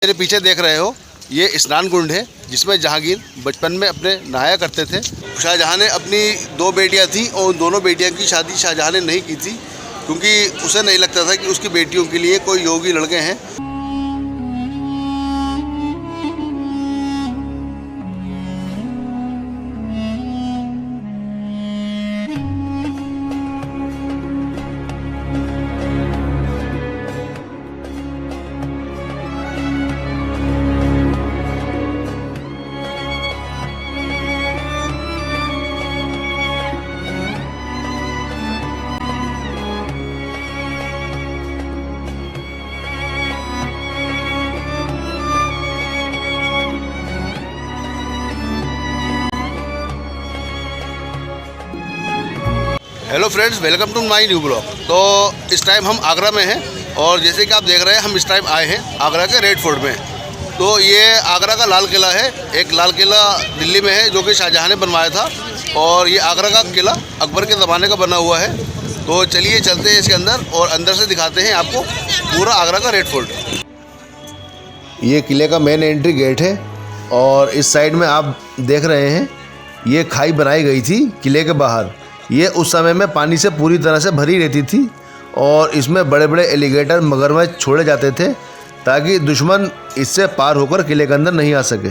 मेरे पीछे देख रहे हो ये स्नान कुंड है जिसमें जहांगीर बचपन में अपने नहाया करते थे। शाहजहां ने अपनी 2 बेटियां थी और उन दोनों बेटियों की शादी शाहजहां ने नहीं की थी क्योंकि उसे नहीं लगता था कि उसकी बेटियों के लिए कोई योगी लड़के हैं। Hello friends, welcome to my new blog. तो इस टाइम हम आगरा में हैं और जैसे कि आप देख रहे हैं हम इस टाइम आए हैं आगरा के रेड फोर्ट में। तो ये आगरा का लाल किला है। एक लाल किला दिल्ली में है जो कि शाहजहां ने बनवाया था और ये आगरा का किला अकबर के ज़माने का बना हुआ है। तो चलिए चलते हैं इसके अंदर और अंदर से दिखाते हैं आपको पूरा आगरा का रेड फोर्ट। ये किले का मेन एंट्री गेट है और इस साइड में आप देख रहे हैं ये खाई बनाई गई थी किले के बाहर। ये उस समय में पानी से पूरी तरह से भरी रहती थी और इसमें बड़े बड़े एलिगेटर मगरमच्छ छोड़े जाते थे ताकि दुश्मन इससे पार होकर किले के अंदर नहीं आ सके।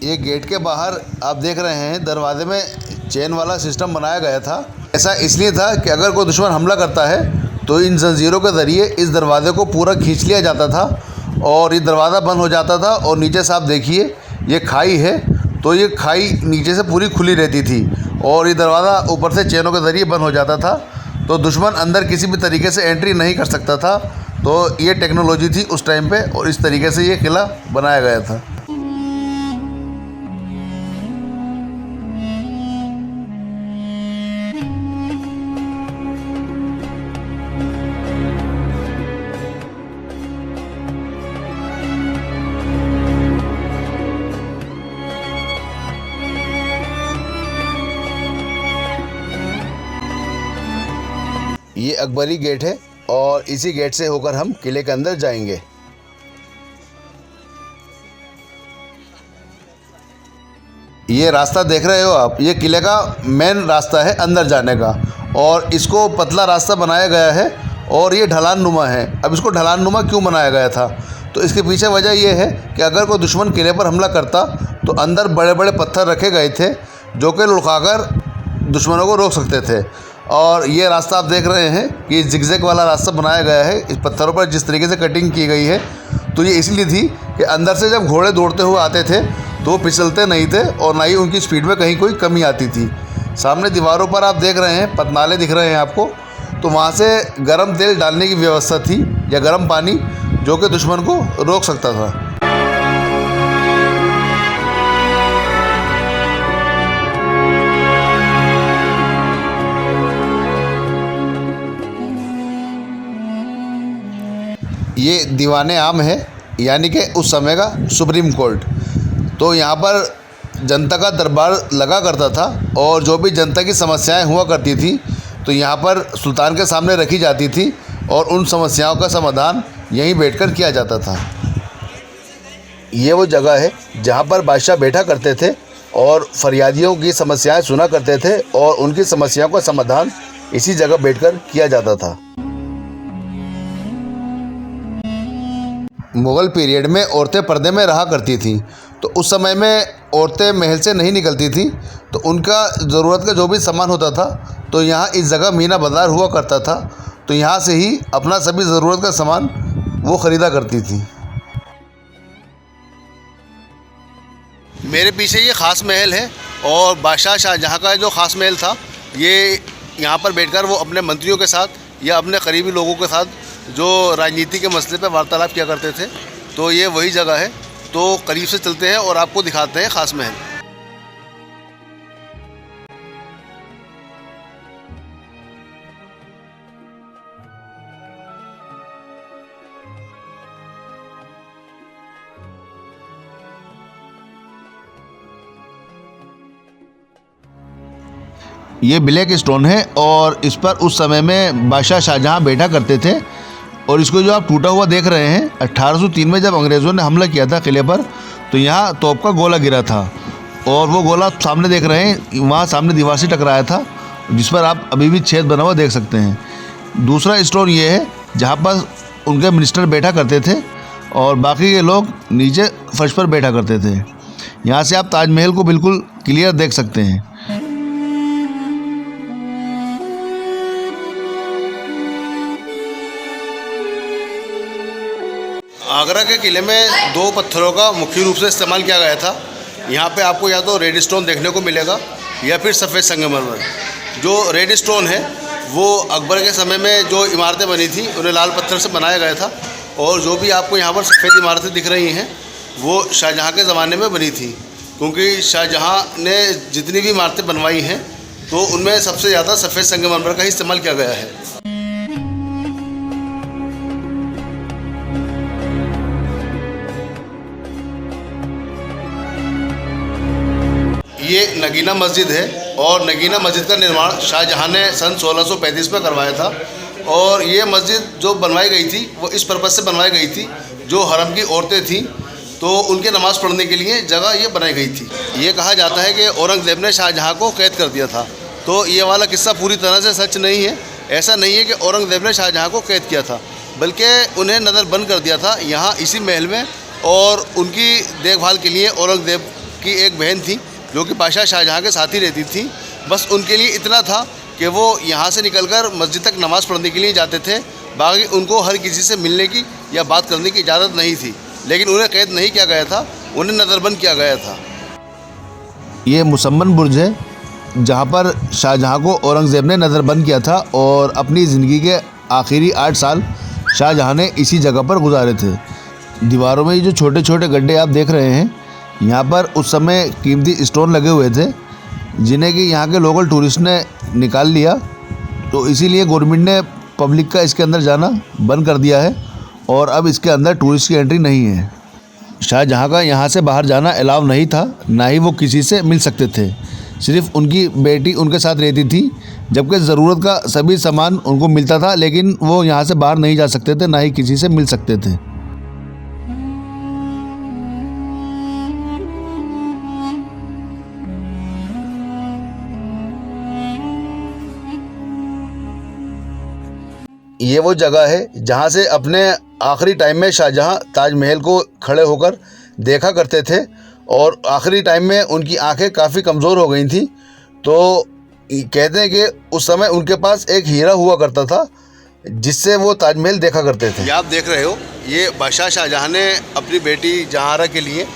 ये गेट के बाहर आप देख रहे हैं दरवाजे में चेन वाला सिस्टम बनाया गया था। ऐसा इसलिए था कि अगर कोई दुश्मन हमला करता है तो इन जंजीरों के ज़रिए इस दरवाज़े को पूरा खींच लिया जाता था और ये दरवाज़ा बंद हो जाता था। और नीचे से आप देखिए ये खाई है तो ये खाई नीचे से पूरी खुली रहती थी और ये दरवाज़ा ऊपर से चेनों के ज़रिए बंद हो जाता था तो दुश्मन अंदर किसी भी तरीके से एंट्री नहीं कर सकता था। तो ये टेक्नोलॉजी थी उस टाइम पे और इस तरीके से ये किला बनाया गया था। ये अकबरी गेट है और इसी गेट से होकर हम किले के अंदर जाएंगे। ये रास्ता देख रहे हो आप, ये किले का मेन रास्ता है अंदर जाने का और इसको पतला रास्ता बनाया गया है और ये ढलान नुमा है। अब इसको ढलान नुमा क्यों बनाया गया था तो इसके पीछे वजह यह है कि अगर कोई दुश्मन किले पर हमला करता तो अंदर बड़े बड़े पत्थर रखे गए थे जो कि लुढ़काकर दुश्मनों को रोक सकते थे। और ये रास्ता आप देख रहे हैं कि जिगजैग वाला रास्ता बनाया गया है। इस पत्थरों पर जिस तरीके से कटिंग की गई है तो ये इसलिए थी कि अंदर से जब घोड़े दौड़ते हुए आते थे तो वो फिसलते नहीं थे और ना ही उनकी स्पीड में कहीं कोई कमी आती थी। सामने दीवारों पर आप देख रहे हैं पतनाले दिख रहे हैं आपको, तो वहाँ से गर्म तेल डालने की व्यवस्था थी या गर्म पानी जो कि दुश्मन को रोक सकता था। ये दीवाने आम है यानी कि उस समय का सुप्रीम कोर्ट। तो यहाँ पर जनता का दरबार लगा करता था और जो भी जनता की समस्याएं हुआ करती थी तो यहाँ पर सुल्तान के सामने रखी जाती थी और उन समस्याओं का समाधान यहीं बैठकर किया जाता था। ये वो जगह है जहाँ पर बादशाह बैठा करते थे और फरियादियों की समस्याएं सुना करते थे और उनकी समस्याओं का समाधान इसी जगह बैठकर किया जाता था। मुग़ल पीरियड में औरतें पर्दे में रहा करती थीं तो उस समय में औरतें महल से नहीं निकलती थीं तो उनका ज़रूरत का जो भी सामान होता था तो यहाँ इस जगह मीना बाज़ार हुआ करता था तो यहाँ से ही अपना सभी ज़रूरत का सामान वो ख़रीदा करती थी। मेरे पीछे ये ख़ास महल है और बादशाह शाहजहां का जो ख़ास महल था ये यहाँ पर बैठकर वो अपने मंत्रियों के साथ या अपने करीबी लोगों के साथ जो राजनीति के मसले पर वार्तालाप किया करते थे। तो ये वही जगह है। तो करीब से चलते हैं और आपको दिखाते हैं ख़ास महल। ये ब्लैक स्टोन है और इस पर उस समय में बादशाह शाहजहाँ बैठा करते थे। और इसको जो आप टूटा हुआ देख रहे हैं, 1803 में जब अंग्रेज़ों ने हमला किया था किले पर, तो यहाँ तोप का गोला गिरा था और वो गोला सामने देख रहे हैं, वहाँ सामने दीवार से टकराया था, जिस पर आप अभी भी छेद बना हुआ देख सकते हैं। दूसरा स्टोन ये है जहाँ पर उनके मिनिस्टर बैठा करते थे और बाकी के लोग नीचे फर्श पर बैठा करते थे। यहाँ से आप ताजमहल को बिल्कुल क्लियर देख सकते हैं। आगरा के किले में दो पत्थरों का मुख्य रूप से इस्तेमाल किया गया था। यहाँ पे आपको या तो रेड स्टोन देखने को मिलेगा या फिर सफ़ेद संगमरमर। जो रेड स्टोन है वो अकबर के समय में जो इमारतें बनी थी उन्हें लाल पत्थर से बनाया गया था, और जो भी आपको यहाँ पर सफ़ेद इमारतें दिख रही हैं वो शाहजहाँ के ज़माने में बनी थी, क्योंकि शाहजहाँ ने जितनी भी इमारतें बनवाई हैं तो उनमें सबसे ज़्यादा सफ़ेद संगमरमर का ही इस्तेमाल किया गया है। ये नगीना मस्जिद है और नगीना मस्जिद का निर्माण शाहजहाँ ने सन 1635 में करवाया था। और ये मस्जिद जो बनवाई गई थी वो इस पर्पज़ से बनवाई गई थी, जो हरम की औरतें थीं तो उनके नमाज़ पढ़ने के लिए जगह ये बनाई गई थी। ये कहा जाता है कि औरंगज़ेब ने शाहजहाँ को कैद कर दिया था, तो ये वाला किस्सा पूरी तरह से सच नहीं है। ऐसा नहीं है कि औरंगज़ेब ने शाहजहाँ को कैद किया था, बल्कि उन्हें नज़रबंद कर दिया था यहाँ इसी महल में। और उनकी देखभाल के लिए औरंगज़ेब की एक बहन थी जो कि बादशाह शाहजहाँ के साथ ही रहती थी। बस उनके लिए इतना था कि वो यहाँ से निकलकर मस्जिद तक नमाज़ पढ़ने के लिए जाते थे, बाकी उनको हर किसी से मिलने की या बात करने की इजाज़त नहीं थी। लेकिन उन्हें कैद नहीं किया गया था, उन्हें नज़रबंद किया गया था। ये मुसम्मन बुर्ज है जहाँ पर शाहजहाँ को औरंगज़ेब ने नज़रबंद किया था और अपनी ज़िंदगी के आखिरी 8 साल शाहजहाँ ने इसी जगह पर गुजारे थे। दीवारों में ये जो छोटे छोटे गड्ढे आप देख रहे हैं, यहाँ पर उस समय कीमती स्टोन लगे हुए थे जिन्हें कि यहाँ के लोकल टूरिस्ट ने निकाल लिया, तो इसीलिए गवर्नमेंट ने पब्लिक का इसके अंदर जाना बंद कर दिया है और अब इसके अंदर टूरिस्ट की एंट्री नहीं है। शाहजहाँ का यहाँ से बाहर जाना अलाउ नहीं था, ना ही वो किसी से मिल सकते थे। सिर्फ उनकी बेटी उनके साथ रहती थी, जबकि ज़रूरत का सभी सामान उनको मिलता था, लेकिन वो यहाँ से बाहर नहीं जा सकते थे, ना ही किसी से मिल सकते थे। ये वो जगह है जहाँ से अपने आखिरी टाइम में शाहजहाँ ताजमहल को खड़े होकर देखा करते थे, और आखिरी टाइम में उनकी आंखें काफ़ी कमज़ोर हो गई थी। तो कहते हैं कि उस समय उनके पास एक हीरा हुआ करता था जिससे वो ताजमहल देखा करते थे। ये आप देख रहे हो, ये बादशाह शाहजहाँ ने अपनी बेटी जहांआरा के लिए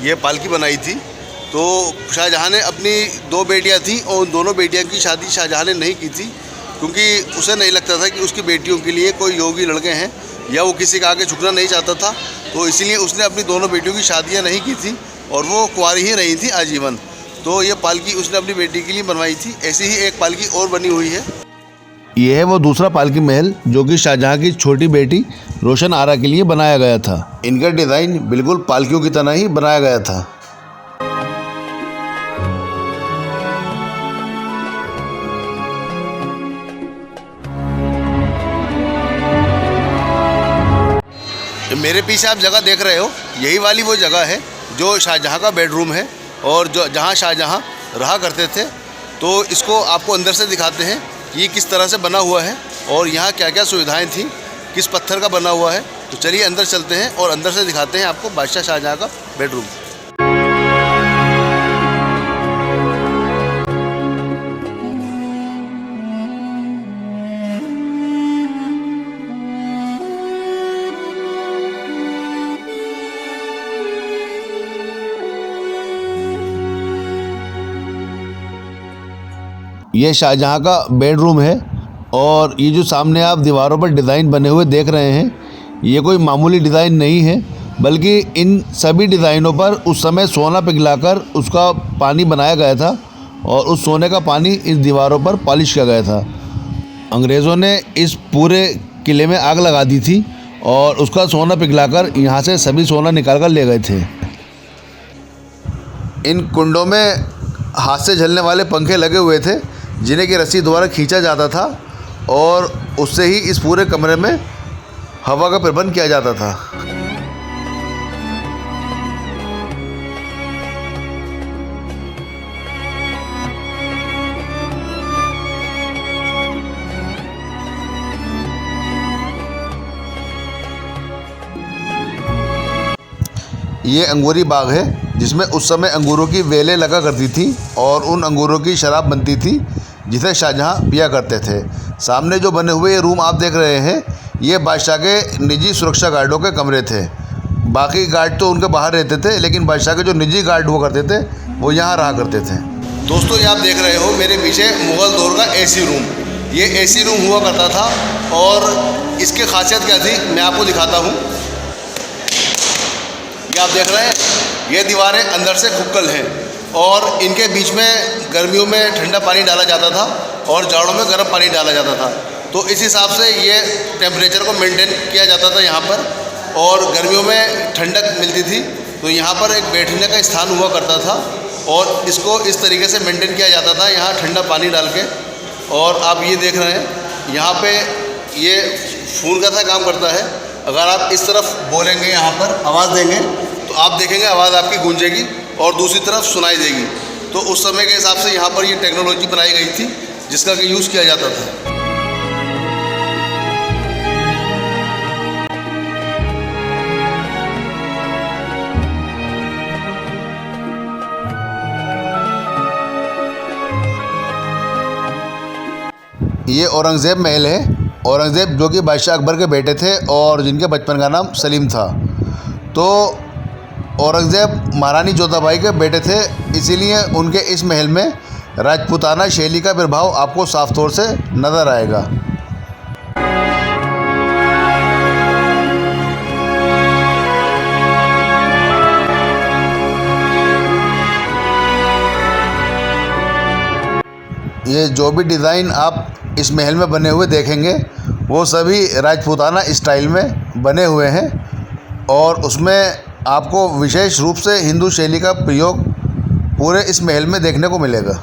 ये पालकी बनाई थी। तो शाहजहाँ ने अपनी 2 बेटियाँ थीं और उन दोनों बेटियों की शादी शाहजहाँ ने नहीं की थी, क्योंकि उसे नहीं लगता था कि उसकी बेटियों के लिए कोई योगी लड़के हैं या वो किसी का आगे झुकना नहीं चाहता था। तो इसीलिए उसने अपनी दोनों बेटियों की शादियां नहीं की थी और वो कुंवारी ही रही थी आजीवन। तो ये पालकी उसने अपनी बेटी के लिए बनवाई थी। ऐसी ही एक पालकी और बनी हुई है। ये है वो दूसरा पालकी महल जो कि शाहजहाँ की छोटी बेटी रोशन आरा के लिए बनाया गया था। इनका डिज़ाइन बिल्कुल पालकियों की तरह ही बनाया गया था। मेरे पीछे आप जगह देख रहे हो, यही वाली वो जगह है जो शाहजहाँ का बेडरूम है और जो जहाँ शाहजहाँ रहा करते थे। तो इसको आपको अंदर से दिखाते हैं कि ये किस तरह से बना हुआ है और यहाँ क्या क्या सुविधाएं थी, किस पत्थर का बना हुआ है। तो चलिए अंदर चलते हैं और अंदर से दिखाते हैं आपको बादशाह शाहजहाँ का बेडरूम। ये शाहजहाँ का बेडरूम है और ये जो सामने आप दीवारों पर डिज़ाइन बने हुए देख रहे हैं, ये कोई मामूली डिज़ाइन नहीं है, बल्कि इन सभी डिज़ाइनों पर उस समय सोना पिघलाकर उसका पानी बनाया गया था और उस सोने का पानी इस दीवारों पर पॉलिश किया गया था। अंग्रेज़ों ने इस पूरे किले में आग लगा दी थी और उसका सोना पिघलाकर यहाँ से सभी सोना निकाल कर ले गए थे। इन कुंडों में हाथ से झलने वाले पंखे लगे हुए थे जिन्हें की रस्सी द्वारा खींचा जाता था और उससे ही इस पूरे कमरे में हवा का प्रबंध किया जाता था। ये अंगूरी बाग है जिसमें उस समय अंगूरों की वेलें लगा करती थी और उन अंगूरों की शराब बनती थी जिसे शाहजहाँ पिया करते थे। सामने जो बने हुए ये रूम आप देख रहे हैं, ये बादशाह के निजी सुरक्षा गार्डों के कमरे थे। बाकी गार्ड तो उनके बाहर रहते थे, लेकिन बादशाह के जो निजी गार्ड हुआ करते थे वो यहाँ रहा करते थे। दोस्तों, ये आप देख रहे हो मेरे पीछे मुग़ल दौर का एसी रूम। ये एसी रूम हुआ करता था और इसकी खासियत क्या थी मैं आपको दिखाता हूँ। ये आप देख रहे हैं, ये दीवारें अंदर से खुक्कल हैं और इनके बीच में गर्मियों में ठंडा पानी डाला जाता था और जाड़ों में गर्म पानी डाला जाता था। तो इस हिसाब से ये टेम्परेचर को मेंटेन किया जाता था यहाँ पर, और गर्मियों में ठंडक मिलती थी तो यहाँ पर एक बैठने का स्थान हुआ करता था और इसको इस तरीके से मेंटेन किया जाता था यहाँ ठंडा पानी डाल के। और आप ये देख रहे हैं यहाँ पे ये फ़ोन का सा काम करता है। अगर आप इस तरफ बोलेंगे, यहाँ पर आवाज़ देंगे तो आप देखेंगे आवाज़ आपकी गूंजेगी और दूसरी तरफ सुनाई देगी। तो उस समय के हिसाब से यहाँ पर ये टेक्नोलॉजी बनाई गई थी जिसका कि यूज़ किया जाता था। ये औरंगज़ेब महल है। औरंगज़ेब जो कि बादशाह अकबर के बेटे थे और जिनके बचपन का नाम सलीम था। तो औरंगज़ेब महारानी जोधाबाई के बेटे थे, इसीलिए उनके इस महल में राजपूताना शैली का प्रभाव आपको साफ तौर से नज़र आएगा। ये जो भी डिज़ाइन आप इस महल में बने हुए देखेंगे वो सभी राजपूताना स्टाइल में बने हुए हैं और उसमें आपको विशेष रूप से हिंदू शैली का प्रयोग पूरे इस महल में देखने को मिलेगा।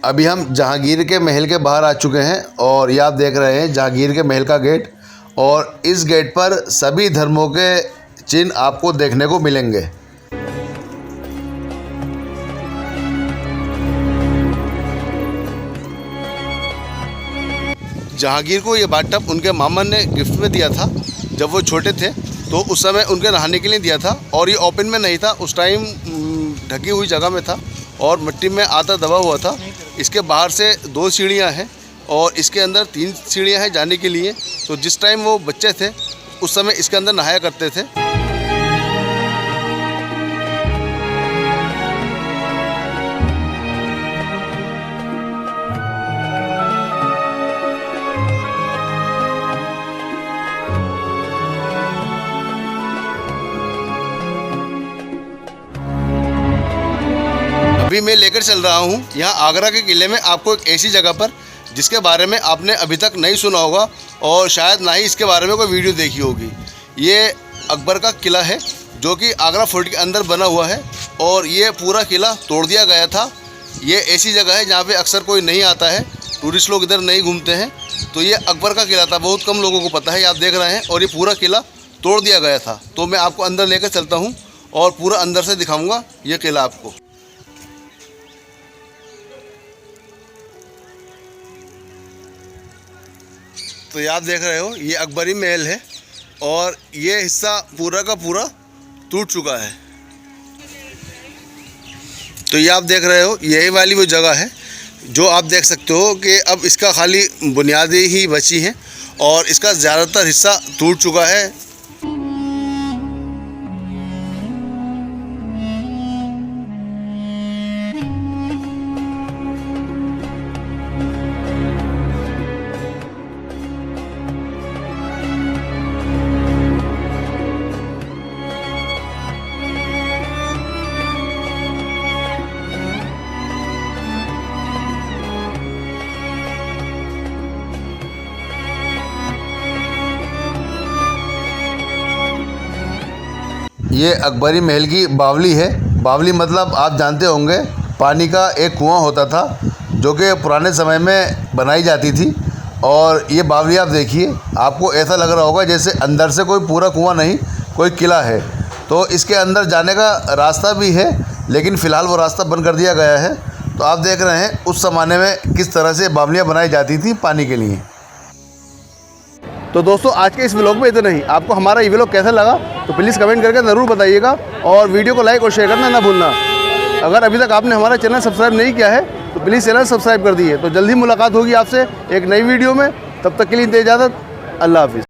अभी हम जहांगीर के महल के बाहर आ चुके हैं और ये आप देख रहे हैं जहांगीर के महल का गेट, और इस गेट पर सभी धर्मों के चिन्ह आपको देखने को मिलेंगे। जहांगीर को ये बाथटब उनके मामा ने गिफ्ट में दिया था जब वो छोटे थे, तो उस समय उनके नहाने के लिए दिया था और ये ओपन में नहीं था, उस टाइम ढकी हुई जगह में था और मिट्टी में आधा दबा हुआ था। इसके बाहर से 2 सीढ़ियाँ हैं और इसके अंदर 3 सीढ़ियाँ हैं जाने के लिए। तो जिस टाइम वो बच्चे थे उस समय इसके अंदर नहाया करते थे। अभी मैं लेकर चल रहा हूँ यहाँ आगरा के किले में आपको एक ऐसी जगह पर जिसके बारे में आपने अभी तक नहीं सुना होगा और शायद ना ही इसके बारे में कोई वीडियो देखी होगी। ये अकबर का किला है जो कि आगरा फोर्ट के अंदर बना हुआ है और ये पूरा किला तोड़ दिया गया था। ये ऐसी जगह है जहाँ पे अक्सर कोई नहीं आता है, टूरिस्ट लोग इधर नहीं घूमते हैं। तो ये अकबर का किला था, बहुत कम लोगों को पता है। आप देख रहे हैं और ये पूरा किला तोड़ दिया गया था। तो मैं आपको अंदर लेकर चलता हूँ और पूरा अंदर से दिखाऊँगा ये किला आपको। तो ये आप देख रहे हो ये अकबरी महल है और ये हिस्सा पूरा का पूरा टूट चुका है। तो ये आप देख रहे हो यही वाली वो जगह है जो आप देख सकते हो कि अब इसका खाली बुनियादी ही बची हैं और इसका ज़्यादातर हिस्सा टूट चुका है। ये अकबरी महल की बावली है। बावली मतलब आप जानते होंगे, पानी का एक कुआं होता था जो कि पुराने समय में बनाई जाती थी। और ये बावली आप देखिए, आपको ऐसा लग रहा होगा जैसे अंदर से कोई पूरा कुआं नहीं, कोई किला है। तो इसके अंदर जाने का रास्ता भी है, लेकिन फ़िलहाल वो रास्ता बंद कर दिया गया है। तो आप देख रहे हैं उस ज़माने में किस तरह से बावलियाँ बनाई जाती थी पानी के लिए। तो दोस्तों, आज के इस व्लॉग में इतना ही। आपको हमारा ये व्लॉग कैसा लगा तो प्लीज़ कमेंट करके ज़रूर बताइएगा, और वीडियो को लाइक और शेयर करना ना भूलना। अगर अभी तक आपने हमारा चैनल सब्सक्राइब नहीं किया है तो प्लीज़ चैनल सब्सक्राइब कर दिए। तो जल्दी मुलाकात होगी आपसे एक नई वीडियो में। तब तक के लिए इजाज़त। अल्लाह हाफ़िज़।